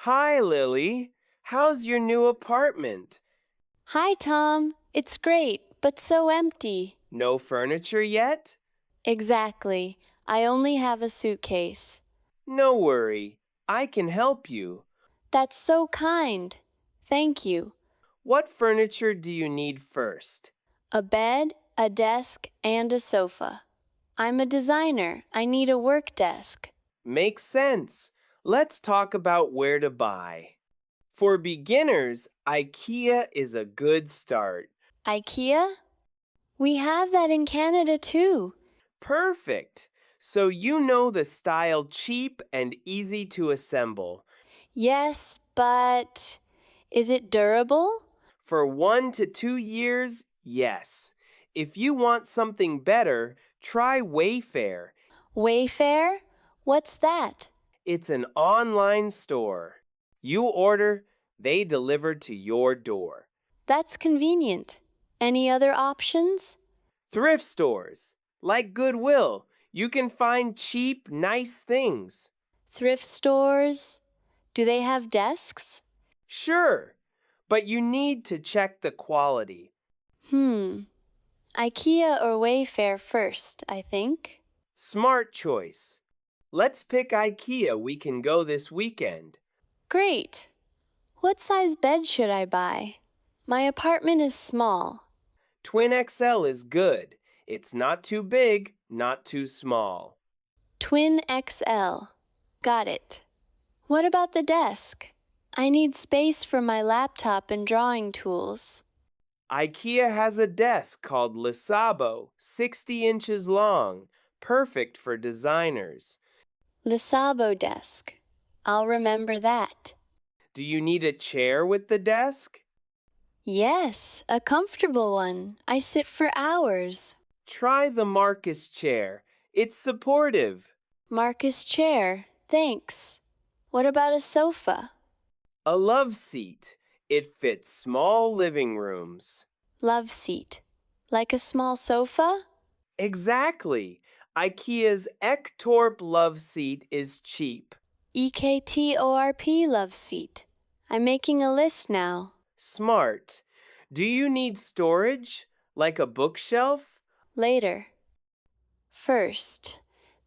Hi, Lily. How's your new apartment? Hi, Tom. It's great, but so empty. No furniture yet? Exactly. I only have a suitcase. No worry. I can help you. That's so kind. Thank you. What furniture do you need first? A bed, a desk, and a sofa. I'm a designer. I need a work desk. Makes sense. Let's talk about where to buy. For beginners, IKEA is a good start. IKEA? We have that in Canada too. Perfect. So you know the style cheap and easy to assemble. Yes, but is it durable? For 1 to 2 years, yes. If you want something better, try Wayfair. Wayfair? What's that? It's an online store. You order, they deliver to your door. That's convenient. Any other options? Thrift stores, like Goodwill, you can find cheap, nice things. Thrift stores? Do they have desks? Sure, but you need to check the quality. Hmm. IKEA or Wayfair first, I think. Smart choice. Let's pick IKEA. We can go this weekend. Great. What size bed should I buy? My apartment is small. Twin XL is good. It's not too big, not too small. Twin XL. Got it. What about the desk? I need space for my laptop and drawing tools. IKEA has a desk called Lisabo, 60 inches long, perfect for designers. Lisabo desk. I'll remember that. Do you need a chair with the desk? Yes, a comfortable one. I sit for hours. Try the Marcus chair. It's supportive. Marcus chair. Thanks. What about a sofa? A love seat. It fits small living rooms. Love seat. Like a small sofa? Exactly. IKEA's Ektorp love seat is cheap. EKTORP love seat. I'm making a list now. Smart. Do you need storage? Like a bookshelf? Later. First,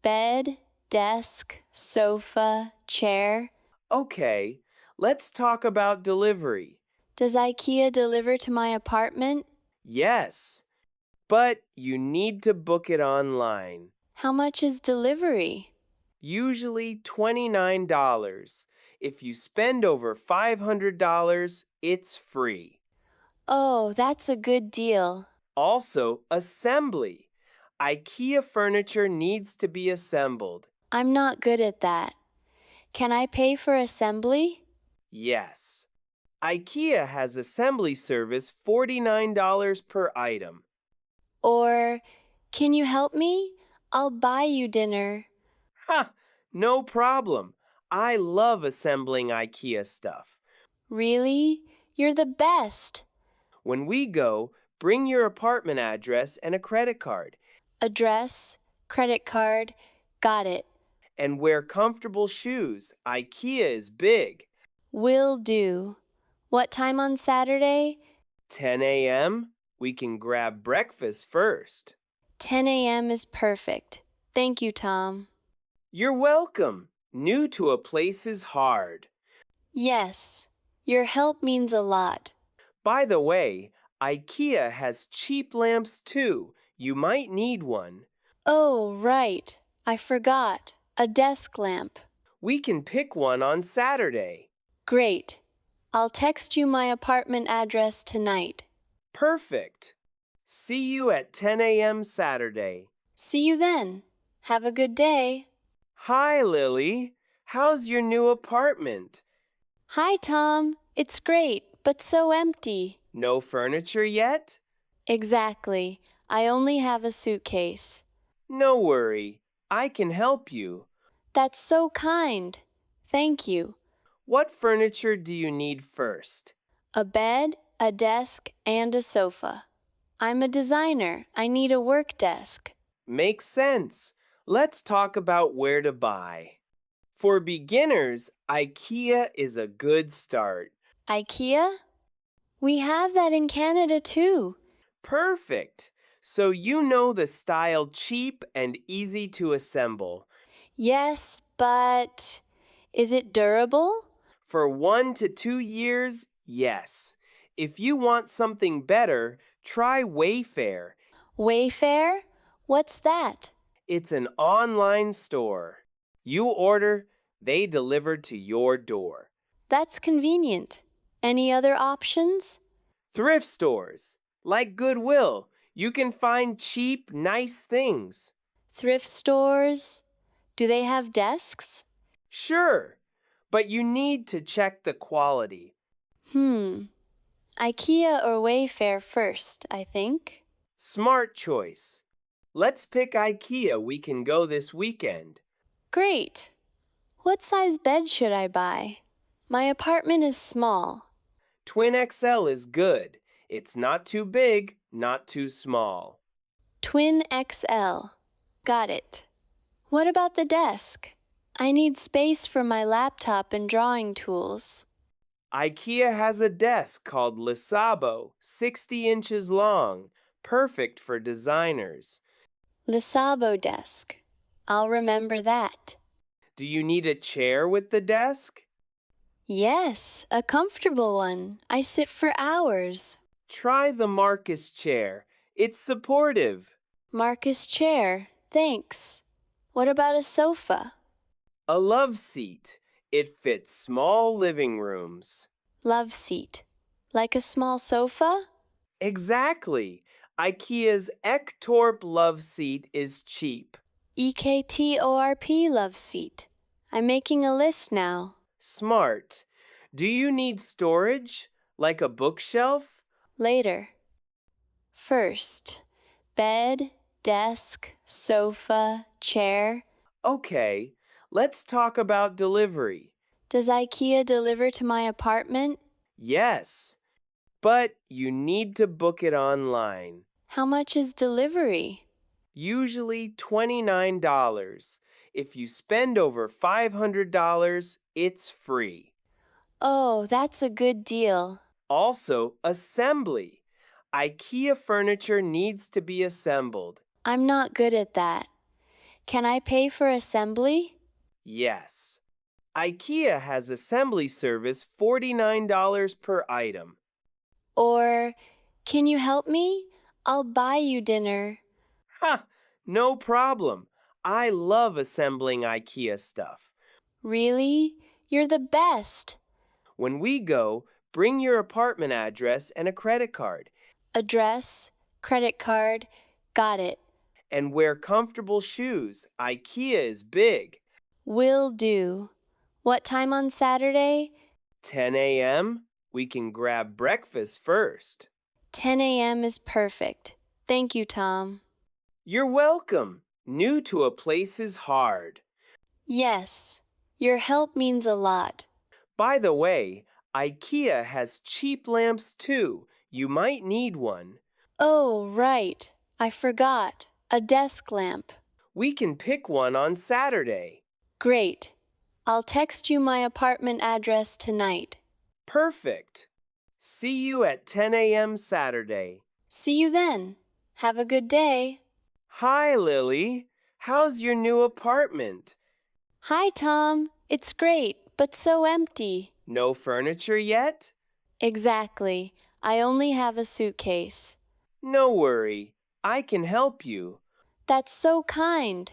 bed, desk, sofa, chair. Okay, let's talk about delivery. Does IKEA deliver to my apartment? Yes, but you need to book it online. How much is delivery? Usually $29. If you spend over $500, it's free. Oh, that's a good deal. Also, assembly. IKEA furniture needs to be assembled. I'm not good at that. Can I pay for assembly? Yes. IKEA has assembly service $49 per item. Or, can you help me? I'll buy you dinner. Ha! No problem. I love assembling IKEA stuff. Really? You're the best. When we go, bring your apartment address and a credit card. Address, credit card, got it. And wear comfortable shoes. IKEA is big. Will do. What time on Saturday? 10 a.m.? We can grab breakfast first. 10 a.m. is perfect. Thank you, Tom. You're welcome. New to a place is hard. Yes, your help means a lot. By the way, IKEA has cheap lamps too. You might need one. Oh, right. I forgot. A desk lamp. We can pick one on Saturday. Great. I'll text you my apartment address tonight. Perfect. See you at 10 a.m. Saturday. See you then. Have a good day. Hi, Lily. How's your new apartment? Hi, Tom. It's great, but so empty. No furniture yet? Exactly. I only have a suitcase. No worry. I can help you. That's so kind. Thank you. What furniture do you need first? A bed, a desk, and a sofa. I'm a designer. I need a work desk. Makes sense. Let's talk about where to buy. For beginners, IKEA is a good start. IKEA? We have that in Canada too. Perfect. So you know the style cheap and easy to assemble. Yes, but is it durable? For 1 to 2 years, yes. If you want something better, try Wayfair. Wayfair? What's that? It's an online store. You order, they deliver to your door. That's convenient. Any other options? Thrift stores, like Goodwill, you can find cheap, nice things. Thrift stores? Do they have desks? Sure, but you need to check the quality. Hmm. IKEA or Wayfair first, I think. Smart choice. Let's pick IKEA. We can go this weekend. Great. What size bed should I buy? My apartment is small. Twin XL is good. It's not too big, not too small. Twin XL. Got it. What about the desk? I need space for my laptop and drawing tools. IKEA has a desk called Lisabo, 60 inches long, perfect for designers. Lisabo desk. I'll remember that. Do you need a chair with the desk? Yes, a comfortable one. I sit for hours. Try the Marcus chair. It's supportive. Marcus chair. Thanks. What about a sofa? A love seat. It fits small living rooms. Love seat. Like a small sofa? Exactly. IKEA's Ektorp love seat is cheap. EKTORP love seat. I'm making a list now. Smart. Do you need storage? Like a bookshelf? Later. First, bed, desk, sofa, chair. Okay, let's talk about delivery. Does IKEA deliver to my apartment? Yes, but you need to book it online. How much is delivery? Usually $29. If you spend over $500, it's free. Oh, that's a good deal. Also, assembly. IKEA furniture needs to be assembled. I'm not good at that. Can I pay for assembly? Yes. IKEA has assembly service $49 per item. Or, can you help me? I'll buy you dinner. Ha! No problem. I love assembling IKEA stuff. Really? You're the best. When we go, bring your apartment address and a credit card. Address, credit card, got it. And wear comfortable shoes. IKEA is big. Will do. What time on Saturday? 10 a.m. We can grab breakfast first. 10 a.m. is perfect. Thank you, Tom. You're welcome. New to a place is hard. Yes, your help means a lot. By the way, IKEA has cheap lamps too. You might need one. Oh, right. I forgot. A desk lamp. We can pick one on Saturday. Great. I'll text you my apartment address tonight. Perfect. See you at 10 a.m. Saturday. See you then. Have a good day. Hi, Lily. How's your new apartment? Hi, Tom. It's great, but so empty. No furniture yet? Exactly. I only have a suitcase. No worry. I can help you. That's so kind.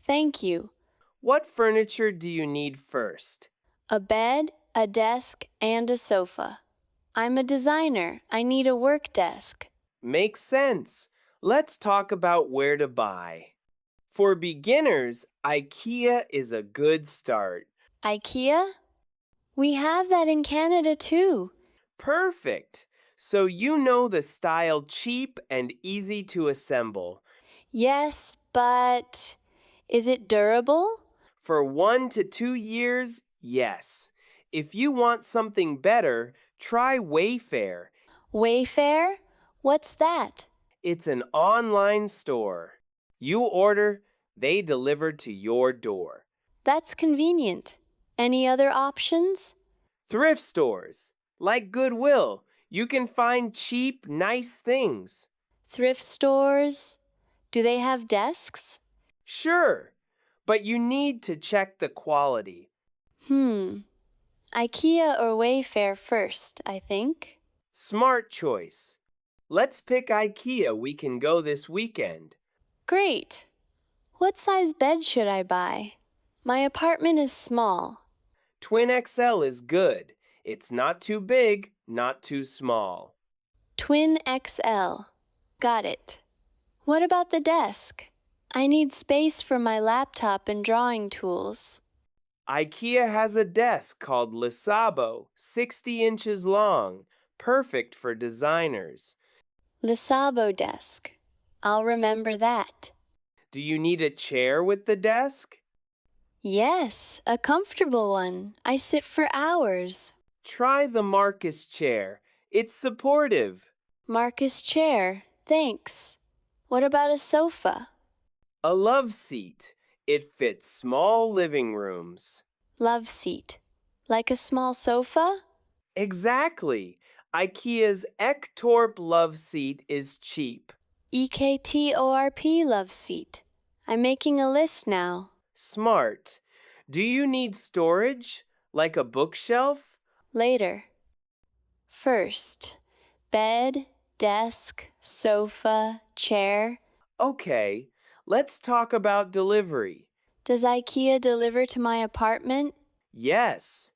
Thank you. What furniture do you need first? A bed, a desk, and a sofa. I'm a designer. I need a work desk. Makes sense. Let's talk about where to buy. For beginners, IKEA is a good start. IKEA? We have that in Canada too. Perfect. So you know the style cheap and easy to assemble. Yes, but is it durable? For 1 to 2 years, yes. If you want something better, try Wayfair. Wayfair? What's that? It's an online store. You order, they deliver to your door. That's convenient. Any other options? Thrift stores, like Goodwill, you can find cheap, nice things. Thrift stores? Do they have desks? Sure, but you need to check the quality. Hmm. IKEA or Wayfair first, I think. Smart choice. Let's pick IKEA. We can go this weekend. Great. What size bed should I buy? My apartment is small. Twin XL is good. It's not too big, not too small. Twin XL. Got it. What about the desk? I need space for my laptop and drawing tools. IKEA has a desk called Lisabo, 60 inches long, perfect for designers. Lisabo desk. I'll remember that. Do you need a chair with the desk? Yes, a comfortable one. I sit for hours. Try the Marcus chair. It's supportive. Marcus chair. Thanks. What about a sofa? A love seat. It fits small living rooms. Love seat. Like a small sofa? Exactly. IKEA's Ektorp love seat is cheap. EKTORP love seat. I'm making a list now. Smart. Do you need storage? Like a bookshelf? Later. First, bed, desk, sofa, chair. Okay, let's talk about delivery. Does IKEA deliver to my apartment? Yes,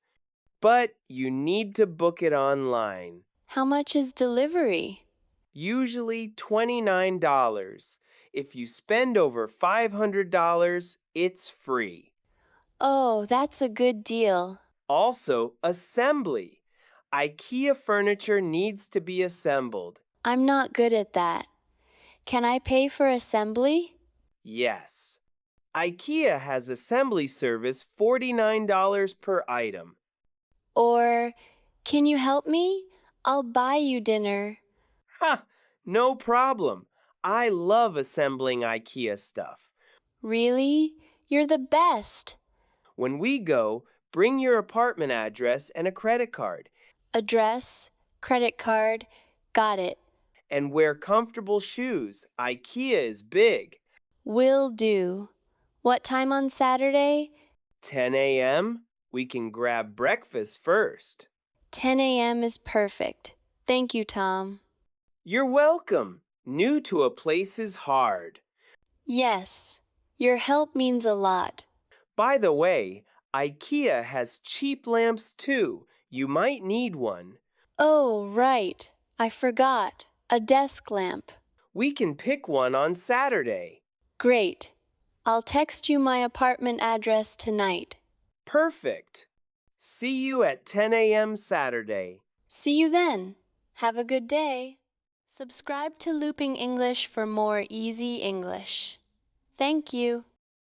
but you need to book it online. How much is delivery? Usually $29. If you spend over $500, it's free. Oh, that's a good deal. Also, assembly. IKEA furniture needs to be assembled. I'm not good at that. Can I pay for assembly? Yes. IKEA has assembly service $49 per item. Or, can you help me? I'll buy you dinner. Ha! No problem. I love assembling IKEA stuff. Really? You're the best. When we go, bring your apartment address and a credit card. Address, credit card, got it. And wear comfortable shoes. IKEA is big. Will do. What time on Saturday? 10 a.m. We can grab breakfast first. 10 a.m. is perfect. Thank you, Tom. You're welcome. New to a place is hard. Yes, your help means a lot. By the way, IKEA has cheap lamps too. You might need one. Oh, right. I forgot. A desk lamp. We can pick one on Saturday. Great. I'll text you my apartment address tonight. Perfect. See you at 10 a.m. Saturday. See you then. Have a good day. Subscribe to Looping English for more easy English. Thank you.